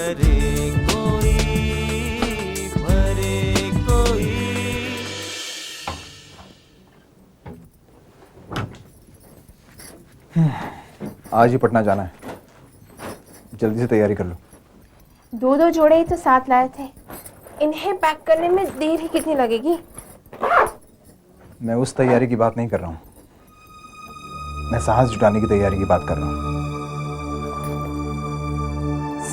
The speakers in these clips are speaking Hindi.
भरे कोई, भरे कोई। आज ही पटना जाना है, जल्दी से तैयारी कर लो। दो दो जोड़े ही तो साथ लाए थे, इन्हें पैक करने में देर ही कितनी लगेगी? मैं उस तैयारी की बात नहीं कर रहा हूँ, मैं साहस जुटाने की तैयारी की बात कर रहा हूँ।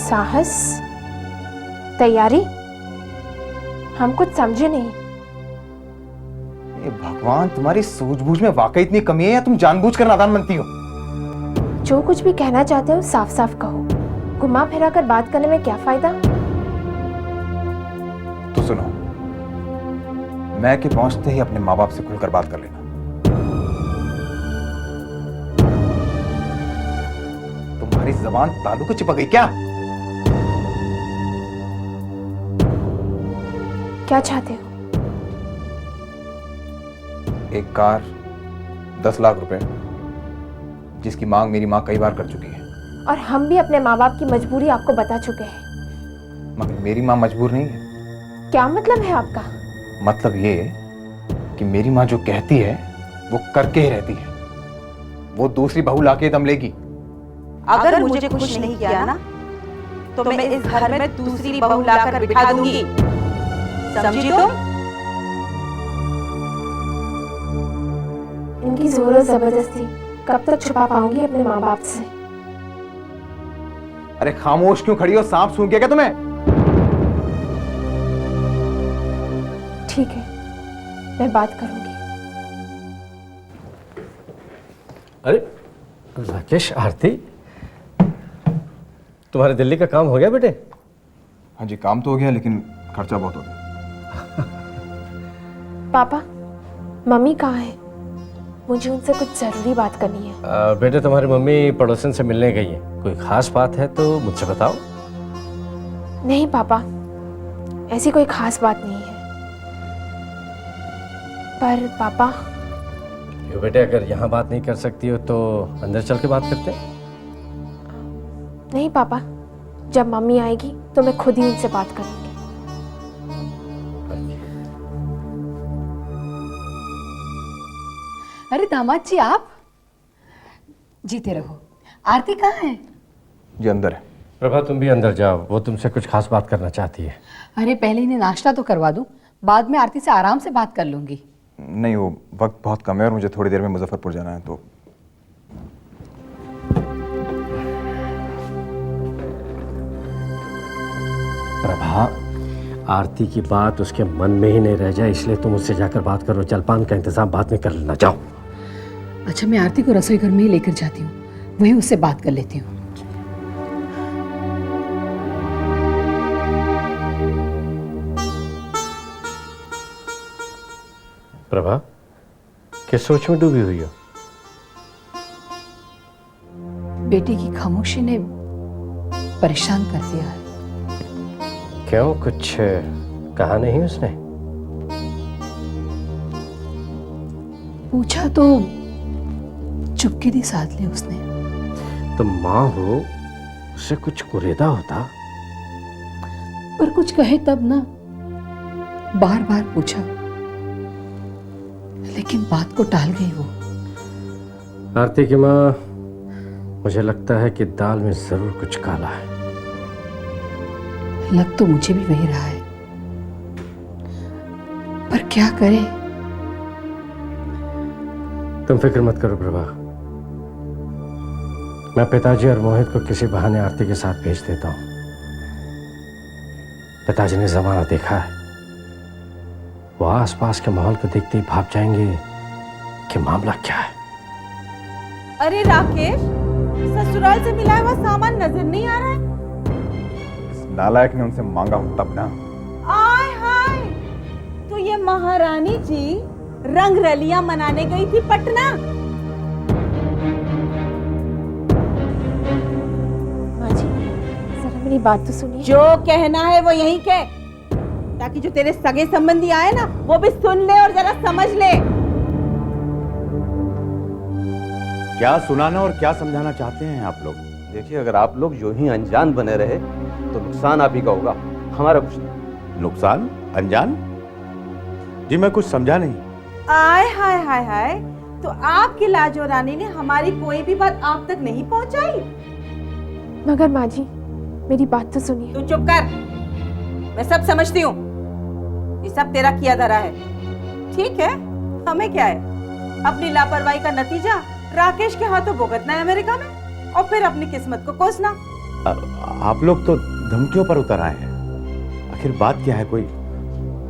साहस? तैयारी? हम कुछ समझे नहीं। ये भगवान, तुम्हारी सूझबूझ में वाकई इतनी कमी है या तुम जानबूझकर नादान बनती हो? जो कुछ भी कहना चाहते हो साफ साफ कहो, घुमा फिरा कर बात करने में क्या फायदा? तो सुनो, मैं के पहुंचते ही अपने माँ बाप से खुलकर बात कर लेना। तुम्हारी जबान तालू को चिपक गई क्या? क्या चाहते हो? एक कार, 10 लाख रुपए, जिसकी मांग मेरी माँ कई बार कर चुकी है। और हम भी अपने माँ बाप की मजबूरी आपको बता चुके हैं। मगर मेरी माँ मजबूर नहीं है। क्या मतलब है आपका? मतलब ये कि मेरी माँ जो कहती है वो करके ही रहती है। वो दूसरी बहू लाके दम लेगी। अगर मुझे खुश नहीं किया ना, तो मैं इस घर में दूसरी बहू लाकर बिठा दूंगी, समझी तुम? इनकी जोर और जबरदस्ती कब तक छुपा पाऊंगी अपने माँ बाप से? अरे खामोश क्यों खड़ी हो? सांप सूंघ गया क्या तुम्हें? ठीक है, मैं बात करूंगी। अरे राकेश, आरती, तुम्हारे दिल्ली का काम हो गया बेटे? हाँ जी, काम तो हो गया लेकिन खर्चा बहुत हो गया। पापा, मम्मी कहाँ है? मुझे उनसे कुछ जरूरी बात करनी है। बेटे, तुम्हारी मम्मी पड़ोसन से मिलने गई है। कोई खास बात है तो मुझसे बताओ। नहीं पापा, ऐसी कोई खास बात नहीं है। पर पापा, क्यों बेटे, अगर यहाँ बात नहीं कर सकती हो तो अंदर चल के बात करते हैं। नहीं पापा, जब मम्मी आएगी तो मैं खुद ही उनसे बात करूंगी। अरे दामाद जी, आप जीते रहो। आरती कहाँ है? जी अंदर है। प्रभा, तुम भी अंदर जाओ, वो तुमसे कुछ खास बात करना चाहती है। अरे पहले इन्हें नाश्ता तो करवा दूं, बाद में आरती से आराम से बात कर लूंगी। नहीं, वो वक्त बहुत कम है और मुझे थोड़ी देर में मुजफ्फरपुर जाना है तो। प्रभा, आरती की बात उसके मन में ही नहीं रह जाए, इसलिए तुम उससे जाकर बात करो। जलपान का इंतजाम बाद में कर लेना। जाओ। अच्छा, मैं आरती को रसोई घर में ही लेकर जाती हूँ, वहीं उससे बात कर लेती हूँ। प्रभा, किस सोच में डूबी हुई हो? बेटी की खामोशी ने परेशान कर दिया है। क्यों, कुछ कहा नहीं उसने? पूछा तो चुपके दी साध ली उसने। तुम माँ हो, उससे कुछ कुरेदा होता। पर कुछ कहे तब ना। बार बार पूछा, लेकिन बात को टाल गई वो। आरती की माँ, मुझे लगता है कि दाल में जरूर कुछ काला है। लग तो मुझे भी वही रहा है, पर क्या करे? तुम फिक्र मत करो प्रभा, मैं पिताजी और मोहित को किसी बहाने आरती के साथ भेज देता हूं। पिताजी ने जमाना देखा है, वो आसपास के माहौल को देखते ही भाप जाएंगे कि मामला क्या है। अरे राकेश, ससुराल से मिला हुआ सामान नजर नहीं आ रहा है? नालायक ने उनसे मांगा हूं तब ना। आय हाय, तो ये महारानी जी रंग रलियां मनाने गई थी पटना। माँ जी, जरा मेरी बात तो सुनिए। जो कहना है वो यहीं कह, ताकि जो तेरे सगे संबंधी आए ना वो भी सुन ले और जरा समझ ले। क्या सुनाना और क्या समझाना चाहते हैं आप लोग? देखिए, अगर आप लोग यूं ही अनजान बने रहे तो नुकसान आप ही का होगा, हमारा कुछ नहीं। नुकसान? अनजान? जी मैं कुछ समझा नहीं। आय हाय हाय हाय, तो आपकी लाजो रानी ने हमारी कोई भी बात आप तक नहीं पहुंचाई? मगर माँ जी, मेरी बात तो सुनिए। तू चुप कर, मैं सब समझती हूँ। ये सब तेरा किया धरा है, ठीक है? हमें क्या है, अपनी लापरवाही का नतीजा राकेश के हाथों भुगतना है अमेरिका में, और फिर अपनी किस्मत को कोसना। आप लोग तो धमकियों पर उतर आए हैं। आखिर बात क्या है, कोई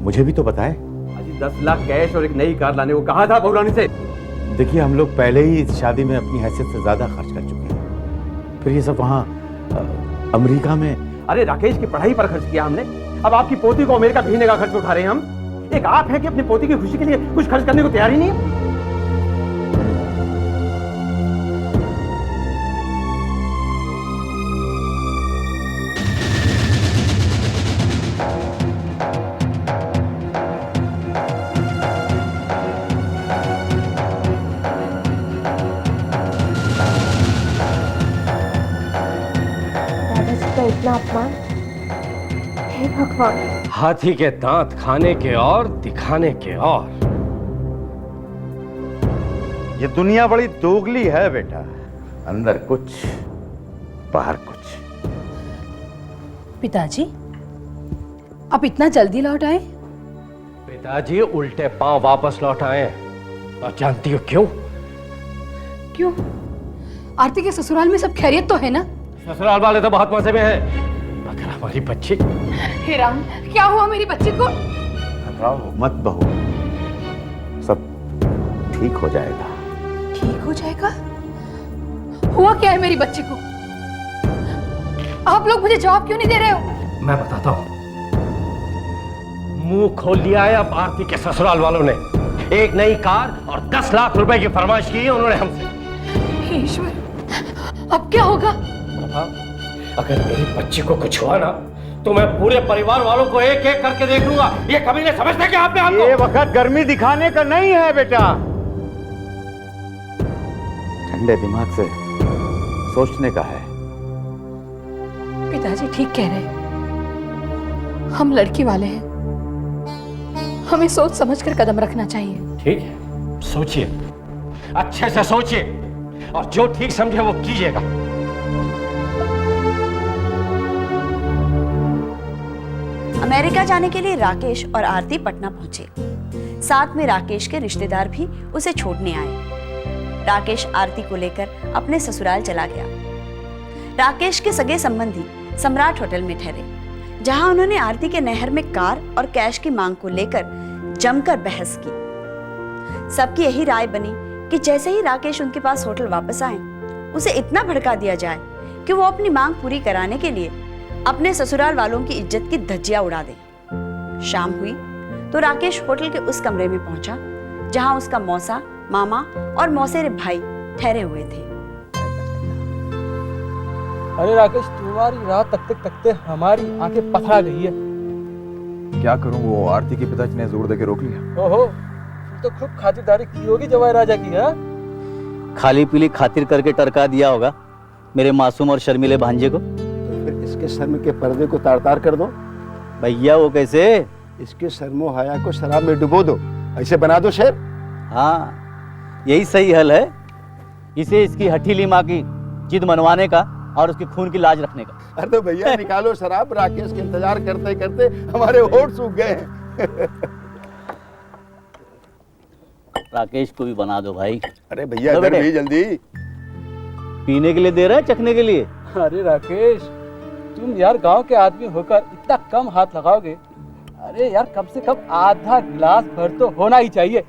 मुझे भी तो बताएं। अजी 10 लाख कैश और एक नई कार लाने को कहा था बहू रानी से। देखिए हम लोग पहले ही इस शादी में अपनी हैसियत से ज्यादा खर्च कर चुके हैं, फिर ये सब वहाँ अमेरिका में। अरे राकेश की पढ़ाई पर खर्च किया हमने, अब आपकी पोती को अमेरिका भेजने का खर्च उठा रहे हैं हम। एक आप हैं कि अपनी पोती की खुशी के लिए कुछ खर्च करने को तैयार ही नहीं है। दादाजी का इतना अपमान, हे भगवान। हाथी के दांत खाने के और दिखाने के और। ये दुनिया बड़ी दोगली है बेटा, अंदर कुछ बाहर कुछ। पिताजी, आप इतना जल्दी लौट आए? पिताजी उल्टे पांव वापस लौट आए। और जानती हो क्यों? क्यों? आरती के ससुराल में सब खैरियत तो है ना? ससुराल वाले तो बहुत मजे में हैं, मगर हमारी बच्ची। हे राम, क्या हुआ मेरी बच्ची को? घबराओ मत बहू, सब ठीक हो जाएगा। ठीक हो जाएगा? हुआ क्या है मेरी बच्ची को? आप लोग मुझे जवाब क्यों नहीं दे रहे हो? मैं बताता हूं। मुंह खोल लिया है अब आरती के ससुराल वालों ने। एक नई कार और 10 लाख रुपए की फरमाइश की है उन्होंने हमसे। हे ईश्वर, अब क्या होगा? अगर मेरी बच्ची को कुछ हुआ ना, तो मैं पूरे परिवार वालों को एक एक करके देख लूंगा। ये कभी नहीं समझते कि आपने आपको। ये वक्त गर्मी दिखाने का नहीं है बेटा, ठंडे दिमाग से सोचने का है। पिताजी ठीक कह रहे हैं, हम लड़की वाले हैं, हमें सोच समझकर कदम रखना चाहिए। ठीक है, सोचिए, अच्छे से सोचिए, और जो ठीक समझे वो कीजिएगा। अमेरिका जाने के लिए राकेश और आरती पटना पहुंचे। साथ में राकेश के रिश्तेदार भी उसे छोड़ने आए। राकेश आरती को लेकर अपने ससुराल चला गया। राकेश के सगे संबंधी सम्राट होटल में ठहरे, जहां उन्होंने आरती के नहर में कार और कैश की मांग को लेकर जमकर बहस की। सबकी यही राय बनी कि जैसे ही राकेश उनके पास होटल वापस आए, उसे इतना भड़का दिया जाए कि वो अपनी मांग पूरी कराने के लिए अपने ससुराल वालों की इज्जत की धज्जियां उड़ा दे। शाम हुई तो राकेश होटल के उस कमरे में पहुंचा जहां उसका मौसा, मामा और मौसेरे भाई ठहरे हुए थे। अरे राकेश, तुम्हारी राह तकते तकते हमारी आंखें पथरा गई है। क्या करूं, वो आरती के पिताजी ने जोर देके रोक लिया। ओहो, तो खूब खातिरदारी की होगी जवाई राजा की। है खाली पीली खातिर करके टरका दिया होगा मेरे मासूम और शर्मीले भांजे को। तो फिर इसके शर्म के पर्दे को तार तार कर दो। भैया वो कैसे? इसके शर्मो हया को शराब में डुबो दो, ऐसे बना दो शेर। हाँ, यही सही हल है। इसे इसकी हठीली माँ की जिद मनवाने का और उसके खून की लाज रखने का। अरे तो भैया निकालो शराब, राकेश के इंतजार करते करते हमारे होठ सूख गए हैं। राकेश को भी बना दो भाई। अरे भैया इधर भी जल्दी। पीने के लिए दे रहा है, चखने के लिए? अरे राकेश, तुम यार गांव के आदमी होकर इतना कम हाथ लगाओगे? अरे यार, कम से कम आधा गिलास भर तो होना ही चाहिए।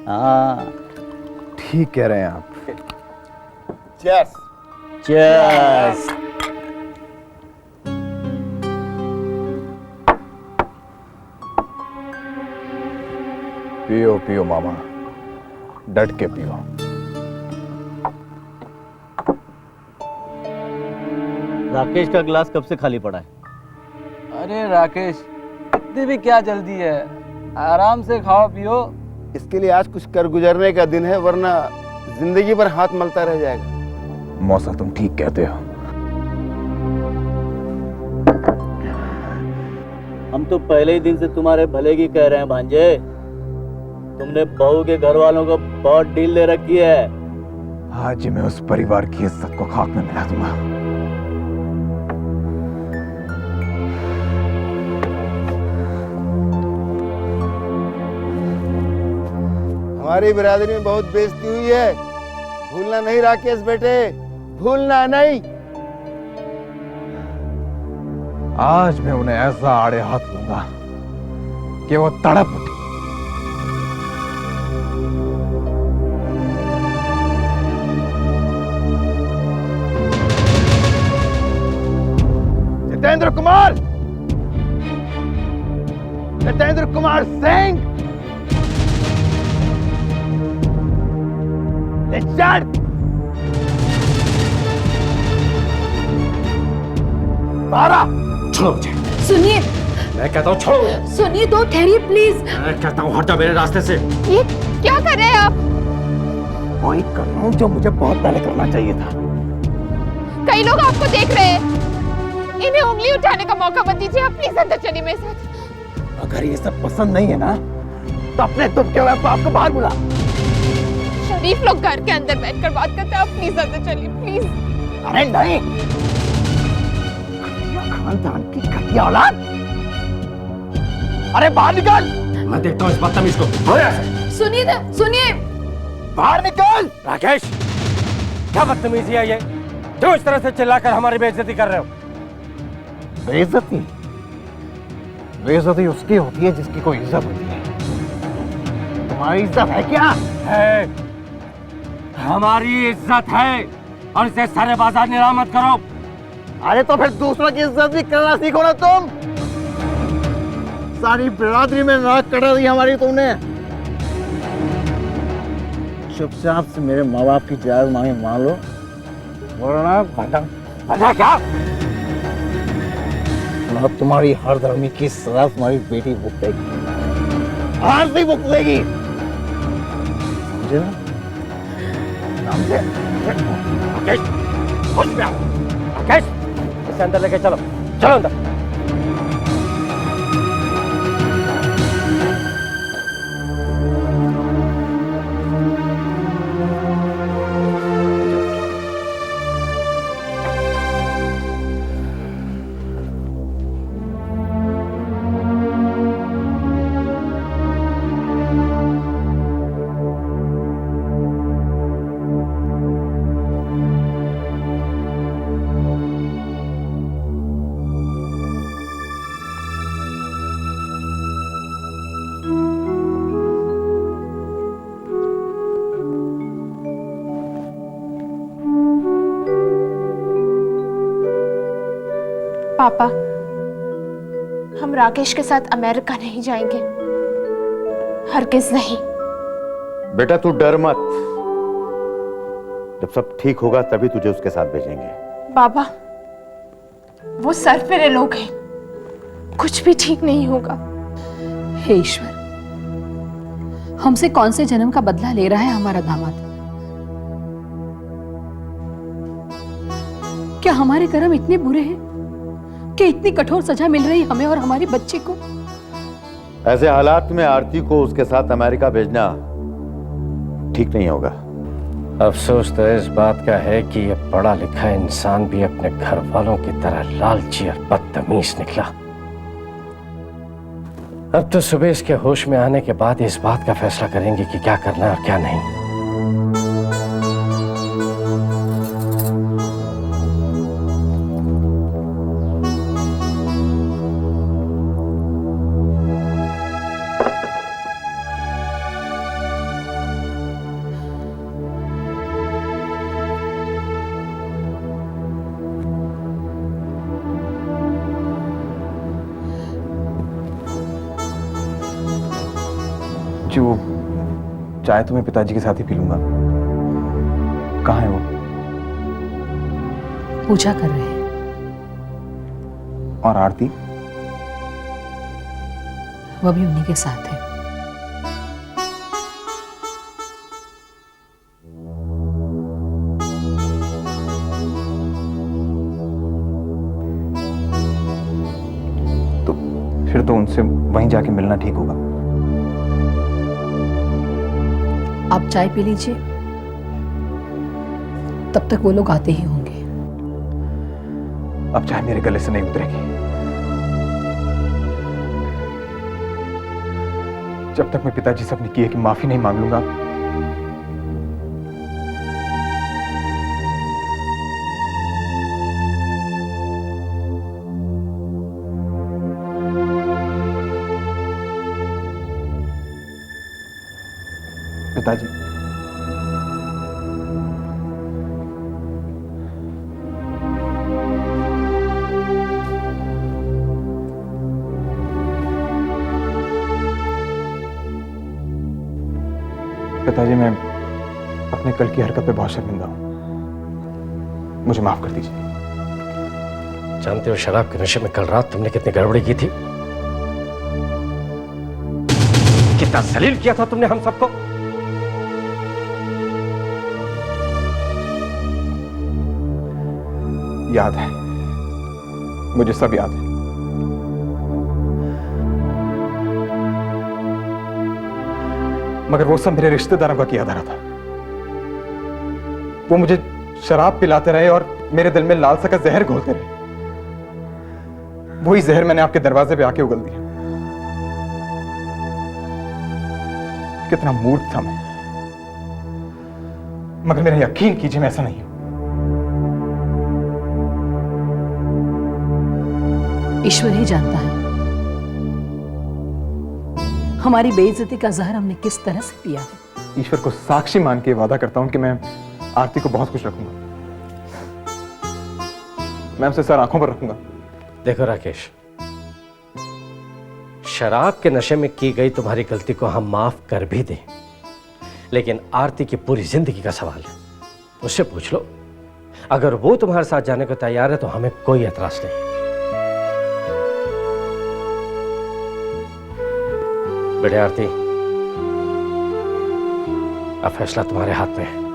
हाँ ठीक कह रहे हैं आप। चीयर्स। चीयर्स। पियो पियो मामा, डट के पियो। राकेश का गिलास कब से खाली पड़ा है? अरे राकेश, इतनी भी क्या जल्दी है, आराम से खाओ पियो। इसके लिए आज कुछ कर गुजरने का दिन है, वरना जिंदगी भर हाथ मलता रह जाएगा। मौसा तुम ठीक कहते हो। हम तो पहले ही दिन से तुम्हारे भले की कह रहे हैं भांजे। तुमने बहू के घर वालों को बहुत डील ले रखी है। आज मैं उस परिवार की इज्जत को खाक में मिला दूंगा। हमारी बिरादरी में बहुत बेइज्जती हुई है, भूलना नहीं राकेश बेटे, भूलना नहीं। आज मैं उन्हें ऐसा आड़े हाथ लूंगा कि वो तड़प उठे। जितेंद्र कुमार, जितेंद्र कुमार सिंह, रिचर्ड, तारा, छोड़ो मुझे। सुनिए, मैं कहता हूँ छोड़ो। सुनिए तो ठहरिए प्लीज। मैं कहता हूँ हट जा मेरे रास्ते से। ये क्या कर रहे हैं आप? वही कर रहा हूं जो मुझे बहुत पहले करना चाहिए था। कई लोग आपको देख रहे हैं, इन्हें उंगली उठाने का मौका मत दीजिए। आप प्लीज अंदर चलिए मेरे साथ। अगर ये सब पसंद नहीं है ना, तो अपने तुम के बाप को बाहर बुला। शरीफ लोग घर के अंदर बैठकर बात करते हैं, आप प्लीज अंदर चलिए प्लीज। अरे नहीं, खानदान की घटिया औलाद, अरे बाहर निकल। मैं देखता हूँ इस बदतमीज को। सुनिए ना, सुनिए। बाहर निकल। राकेश, क्या बदतमीजी है ये? क्यों इस तरह से चिल्लाकर हमारी बेइज्जती कर रहे हो? बेइज्जती? बेइज्जती उसकी होती है जिसकी कोई इज्जत होती है। तुम्हारी इज्जत है क्या? है, हमारी इज्जत है और इसे सारे बाजार नीलाम मत करो। अरे तो फिर दूसरों की इज्जत भी करना सीखो ना तुम। सारी बिरादरी में नाक कटा दी हमारी तुमने। चुपचाप से मेरे माँ बाप की जायज मांगे मान लो, वरना भटक क्या? ना तुम्हारी हर धर्मी की सजा तुम्हारी बेटी भुगतेगी, आरती भुगतेगी, समझे ना? समझे? राकेश, होश में आओ। राकेश, इसे अंदर लेके चलो, चलो अंदर। पापा, हम राकेश के साथ अमेरिका नहीं जाएंगे, हरगिज नहीं। बेटा तू डर मत, जब सब ठीक होगा तभी तुझे उसके साथ भेजेंगे। बाबा, वो सरफिरे लोग हैं, कुछ भी ठीक नहीं होगा। हे ईश्वर, हमसे कौन से जन्म का बदला ले रहा है हमारा दामाद? क्या हमारे कर्म इतने बुरे हैं कि इतनी कठोर सजा मिल रही हमें और हमारे बच्चे को? ऐसे हालात में आरती को उसके साथ अमेरिका भेजना ठीक नहीं होगा। अफसोस तो इस बात का है कि यह पढ़ा लिखा इंसान भी अपने घर वालों की तरह लालची और बदतमीज निकला। अब तो सुबह इसके होश में आने के बाद इस बात का फैसला करेंगे कि क्या करना है और क्या नहीं। वो चाय तो मैं पिताजी के साथ ही पी लूंगा। कहाँ है वो? पूजा कर रहे हैं। और आरती? वो भी उन्हीं के साथ है। तो फिर तो उनसे वहीं जाके मिलना ठीक होगा। आप चाय पी लीजिए, तब तक वो लोग आते ही होंगे। अब चाय मेरे गले से नहीं उतरेगी। जब तक मैं पिताजी से अपनी किए की माफी नहीं मांग लूंगा, पिताजी पिताजी, मैं अपने कल की हरकत पे बहुत शर्मिंदा हूं, मुझे माफ कर दीजिए। जानते हो शराब के नशे में कल रात तुमने कितनी गड़बड़ी की थी? कितना जलील किया था तुमने हम सबको। याद है, मुझे सब याद है। मगर वो सब मेरे रिश्तेदारों का किया धरा था। वो मुझे शराब पिलाते रहे और मेरे दिल में लालसा का जहर घोलते रहे। वही जहर मैंने आपके दरवाजे पे आके उगल दिया। कितना मूर्ख था मैं, मगर मेरा यकीन कीजिए मैं ऐसा नहीं हूं। ईश्वर ही जानता है हमारी बेइज्जती का जहर हमने किस तरह से पिया है। ईश्वर को साक्षी मान के वादा करता हूं कि मैं आरती को बहुत खुश रखूंगा। मैं उसे सर आंखों पर रखूंगा। देखो राकेश, शराब के नशे में की गई तुम्हारी गलती को हम माफ कर भी दें, लेकिन आरती की पूरी जिंदगी का सवाल है। उससे पूछ लो, अगर वो तुम्हारे साथ जाने को तैयार है तो हमें कोई एतराज नहीं। बेटे आरती, अब फैसला तुम्हारे हाथ में है।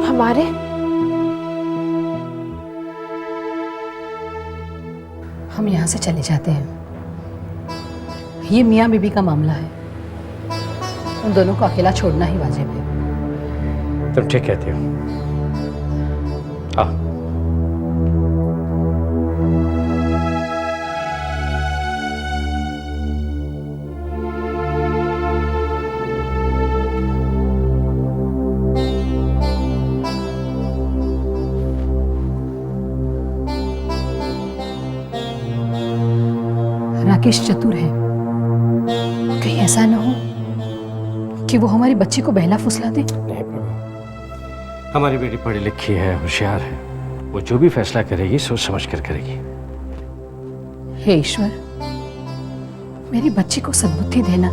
हमारे हम यहां से चले जाते हैं। ये मियां बीबी का मामला है, उन दोनों को अकेला छोड़ना ही वाजिब है। तुम ठीक कहती हो। आओ। राकेश चतुर है, कहीं ऐसा ना हो कि वो हमारी बच्ची को बहला फुसला दे। नहीं प्रभु, हमारी बेटी पढ़ी लिखी है, होशियार है। वो जो भी फैसला करेगी सोच समझ कर करेगी। हे ईश्वर, मेरी बच्ची को सद्बुद्धि देना